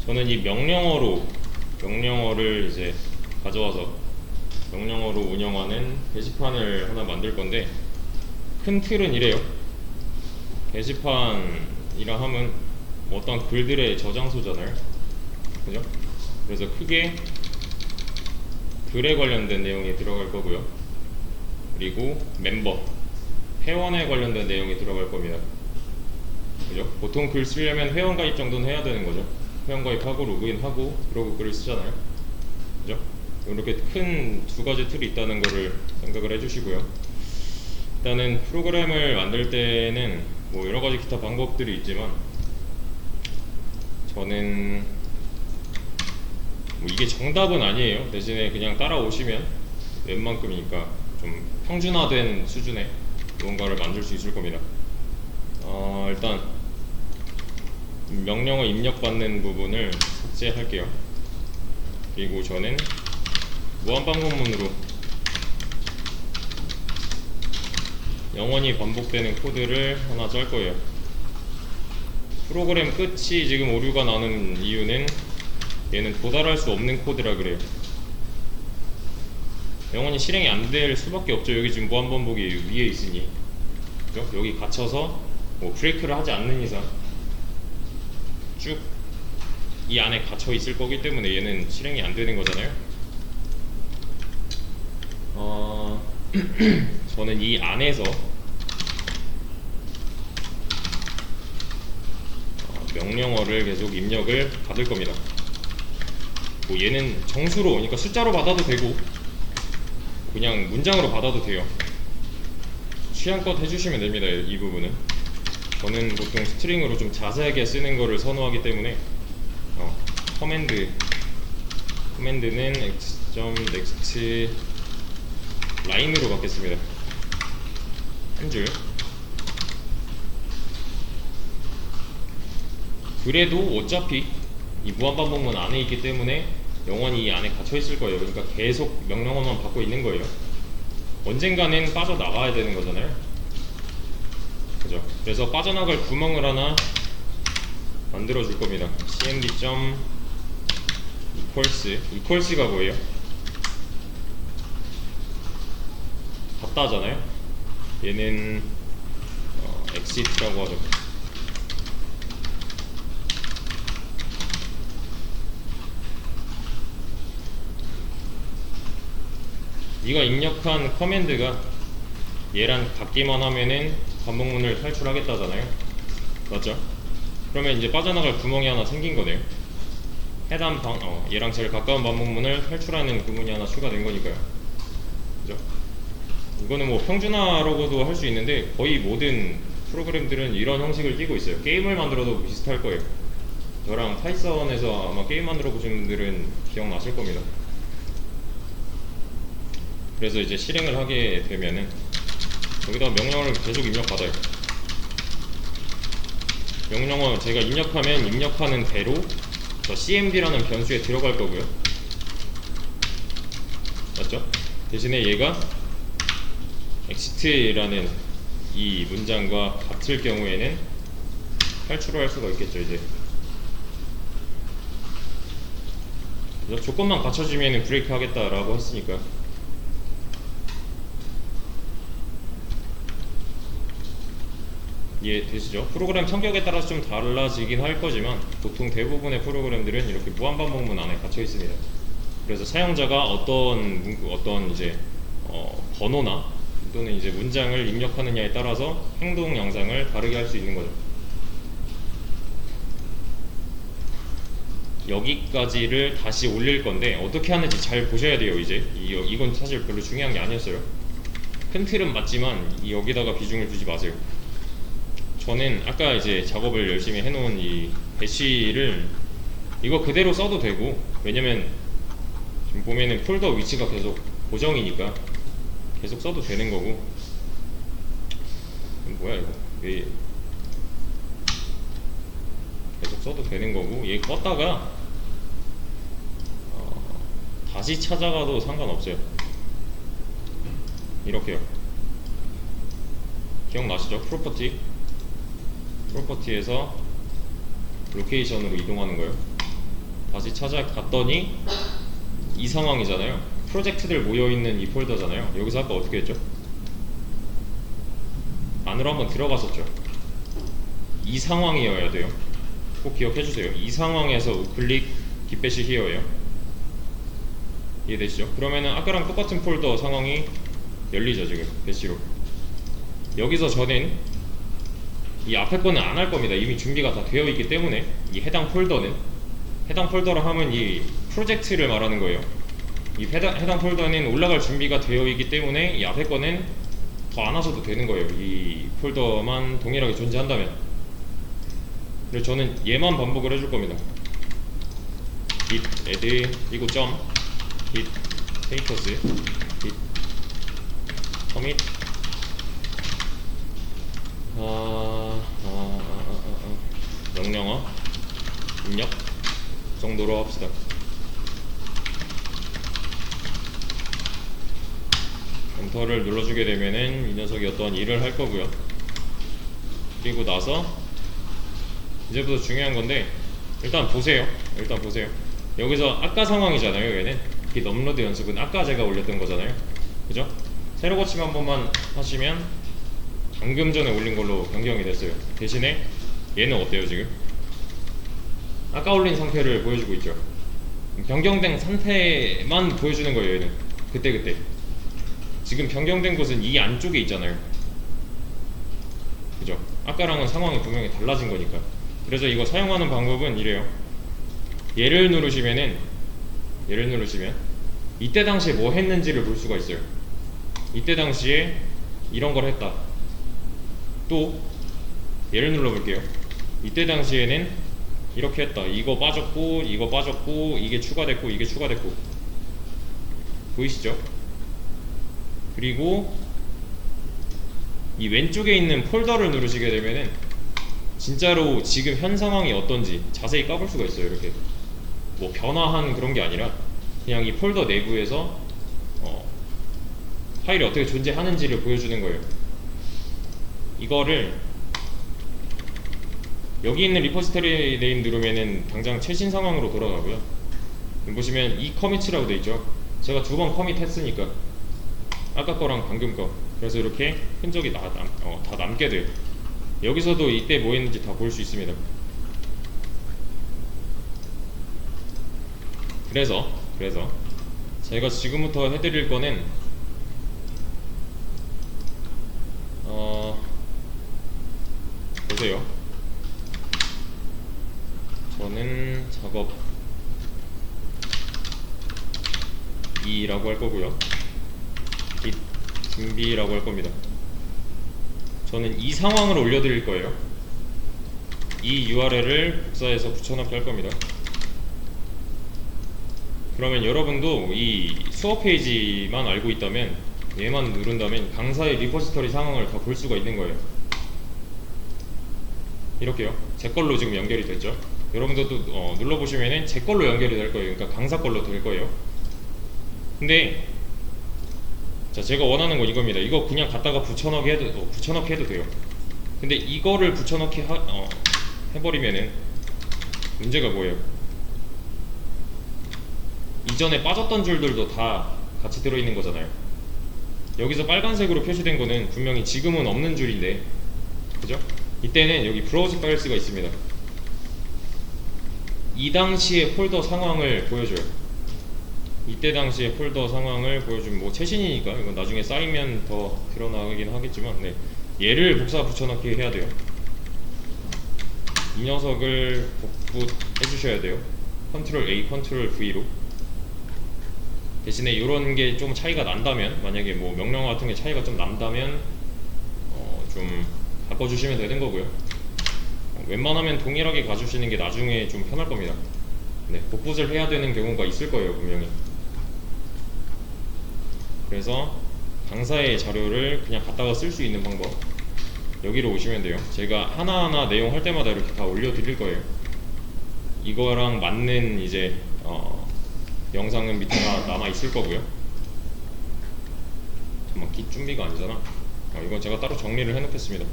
저는 이 명령어를 이제 가져와서 명령어로 운영하는 게시판을 하나 만들 건데, 큰 틀은 이래요. 게시판이라 하면 뭐 어떤 글들의 저장소잖아요. 그죠? 그래서 크게 글에 관련된 내용이 들어갈 거고요. 그리고 멤버, 회원에 관련된 내용이 들어갈 겁니다. 그죠? 보통 글 쓰려면 회원가입 정도는 해야 되는 거죠. 회원가입하고 로그인하고 그러고 글을 쓰잖아요. 그죠? 이렇게 큰 두 가지 툴이 있다는 거를 생각을 해주시고요. 일단은 프로그램을 만들 때는 뭐 여러 가지 기타 방법들이 있지만, 저는 뭐 이게 정답은 아니에요. 대신에 그냥 따라오시면 웬만큼이니까 좀 평준화된 수준의 무언가를 만들 수 있을 겁니다. 일단 명령어 입력받는 부분을 삭제할게요. 그리고 저는 무한반복문으로 영원히 반복되는 코드를 하나 짤 거예요. 프로그램 끝이 지금 오류가 나는 이유는 얘는 도달할 수 없는 코드라 그래요. 영원히 실행이 안 될 수밖에 없죠. 여기 지금 무한반복이 위에 있으니. 그죠? 여기 갇혀서 뭐 브레이크를 하지 않는 이상 쭉 이 안에 갇혀 있을 거기 때문에 얘는 실행이 안 되는 거잖아요. 저는 이 안에서 명령어를 계속 입력을 받을 겁니다. 뭐 얘는 정수로, 그러니까 숫자로 받아도 되고 그냥 문장으로 받아도 돼요. 취향껏 해주시면 됩니다. 이 부분은 저는 보통 스트링으로 좀 자세하게 쓰는 거를 선호하기 때문에 커맨드는 x.next 라인으로 받겠습니다. 한 줄. 그래도 어차피 이 무한반복문 안에 있기 때문에 영원히 이 안에 갇혀 있을 거예요. 그러니까 계속 명령어만 받고 있는 거예요. 언젠가는 빠져나가야 되는 거잖아요. 그죠? 그래서 빠져나갈 구멍을 하나 만들어 줄 겁니다. cmd.equals가 뭐예요? 같다 하잖아요. 얘는 exit라고 하죠. 네가 입력한 커맨드가 얘랑 같기만 하면은 반복문을 탈출하겠다잖아요. 맞죠? 그러면 이제 빠져나갈 구멍이 하나 생긴 거네요. 해당 얘랑 제일 가까운 반복문을 탈출하는 구문이 하나 추가된 거니까요. 그죠? 이거는 뭐 평준화라고도 할 수 있는데 거의 모든 프로그램들은 이런 형식을 띄고 있어요. 게임을 만들어도 비슷할 거예요. 저랑 파이썬에서 아마 게임 만들어 보신 분들은 기억나실 겁니다. 그래서 이제 실행을 하게 되면은 여기다 명령어를 계속 입력받아요. 명령어 제가 입력하면 입력하는 대로 저 cmd라는 변수에 들어갈 거고요. 맞죠? 대신에 얘가 exit라는 이 문장과 같을 경우에는 탈출을 할 수가 있겠죠. 이제 그래서 조건만 갖춰지면 브레이크 하겠다라고 했으니까. 이해되시죠? 프로그램 성격에 따라서 좀 달라지긴 할 거지만 보통 대부분의 프로그램들은 이렇게 무한반복문 안에 갇혀 있습니다. 그래서 사용자가 어떤 이제 번호나 또는 이제 문장을 입력하느냐에 따라서 행동 양상을 다르게 할 수 있는 거죠. 여기까지를 다시 올릴 건데 어떻게 하는지 잘 보셔야 돼요. 이제 이건 사실 별로 중요한 게 아니었어요. 큰 틀은 맞지만 여기다가 비중을 두지 마세요. 저는 아까 이제 작업을 열심히 해놓은 이 배시를 이거 그대로 써도 되고, 왜냐면 지금 보면은 폴더 위치가 계속 고정이니까 계속 써도 되는 거고. 뭐야 이거, 왜 계속 써도 되는 거고, 얘 껐다가 다시 찾아가도 상관없어요. 이렇게요. 기억나시죠? 프로퍼티에서 로케이션으로 이동하는 거예요. 다시 찾아갔더니 이 상황이잖아요. 프로젝트들 모여있는 이 폴더잖아요. 여기서 아까 어떻게 했죠? 안으로 한번 들어갔었죠. 이 상황이어야 돼요. 꼭 기억해주세요. 이 상황에서 우클릭 깃배시 히어예요. 이해되시죠? 그러면은 아까랑 똑같은 폴더 상황이 열리죠. 지금 배시로. 여기서 저는 이 앞에 거는 안 할 겁니다. 이미 준비가 다 되어 있기 때문에. 이 해당 폴더라 하면 이 프로젝트를 말하는 거예요. 이 해당 폴더는 올라갈 준비가 되어 있기 때문에 이 앞에 거는 더 안 하셔도 되는 거예요. 이 폴더만 동일하게 존재한다면. 그래서 저는 얘만 반복을 해줄 겁니다. git add 이거 점 git status git commit 명령어 입력 정도로 합시다. 엔터를 눌러주게 되면은 이 녀석이 어떤 일을 할 거고요. 그리고 나서 이제부터 중요한 건데 일단 보세요. 여기서 아까 상황이잖아요. 얘는 git 업로드 연습은 아까 제가 올렸던 거잖아요. 그죠? 새로 고침 한 번만 하시면 방금 전에 올린 걸로 변경이 됐어요. 대신에 얘는 어때요 지금? 아까 올린 상태를 보여주고 있죠. 변경된 상태만 보여주는 거예요. 얘는 그때 지금 변경된 곳은 이 안쪽에 있잖아요. 그죠? 아까랑은 상황이 분명히 달라진 거니까. 그래서 이거 사용하는 방법은 이래요. 얘를 누르시면 이때 당시에 뭐 했는지를 볼 수가 있어요. 이때 당시에 이런 걸 했다. 또 얘를 눌러볼게요. 이때 당시에는 이렇게 했다. 이거 빠졌고 이게 추가됐고 이게 추가됐고. 보이시죠? 그리고 이 왼쪽에 있는 폴더를 누르시게 되면은 진짜로 지금 현 상황이 어떤지 자세히 까볼 수가 있어요. 이렇게 뭐 변화한 그런 게 아니라 그냥 이 폴더 내부에서 파일이 어떻게 존재하는지를 보여주는 거예요. 이거를 여기 있는 리포지터리 네임 누르면은 당장 최신 상황으로 돌아가고요. 보시면 이 커밋이라고 되어 있죠. 제가 2번 커밋 했으니까 아까 거랑 방금 거. 그래서 이렇게 흔적이 다 남게 돼요. 여기서도 이때 뭐 했는지 다 볼 수 있습니다. 그래서 제가 지금부터 해드릴 거는 보세요. 저는 작업 2라고 할 거고요. git 준비라고 할 겁니다. 저는 이 상황을 올려드릴 거예요. 이 URL을 복사해서 붙여넣기 할 겁니다. 그러면 여러분도 이 수업 페이지만 알고 있다면, 얘만 누른다면 강사의 리포지터리 상황을 다 볼 수가 있는 거예요. 이렇게요. 제 걸로 지금 연결이 됐죠. 여러분들도 눌러보시면은 제 걸로 연결이 될 거예요. 그러니까 강사 걸로 될 거예요. 근데 자, 제가 원하는 거 이겁니다. 이거 그냥 갖다가 붙여넣기 해도 돼요. 근데 이거를 붙여넣기 해버리면은 문제가 뭐예요? 이전에 빠졌던 줄들도 다 같이 들어있는 거잖아요. 여기서 빨간색으로 표시된 거는 분명히 지금은 없는 줄인데, 그죠? 이때는 여기 브라우즈 파일스가 있습니다. 이 당시의 폴더 상황을 보여줘요. 이때 당시의 폴더 상황을 보여주면 뭐 최신이니까 이건 나중에 쌓이면 더 드러나긴 하겠지만, 네. 얘를 복사 붙여넣기 해야 돼요. 이 녀석을 복붙해 주셔야 돼요. 컨트롤 A, 컨트롤 V로. 대신에 이런 게 좀 차이가 난다면, 만약에 뭐 명령어 같은 게 차이가 좀 난다면 좀 바꿔주시면 되는 거고요. 웬만하면 동일하게 가주시는 게 나중에 좀 편할 겁니다. 네, 복붙을 해야 되는 경우가 있을 거예요, 분명히. 그래서 강사의 자료를 그냥 갖다가 쓸 수 있는 방법, 여기로 오시면 돼요. 제가 하나하나 내용 할 때마다 이렇게 다 올려드릴 거예요. 이거랑 맞는 이제 영상은 밑에 다 남아 있을 거고요. 잠깐만, git 준비가 아니잖아. 이건 제가 따로 정리를 해놓겠습니다.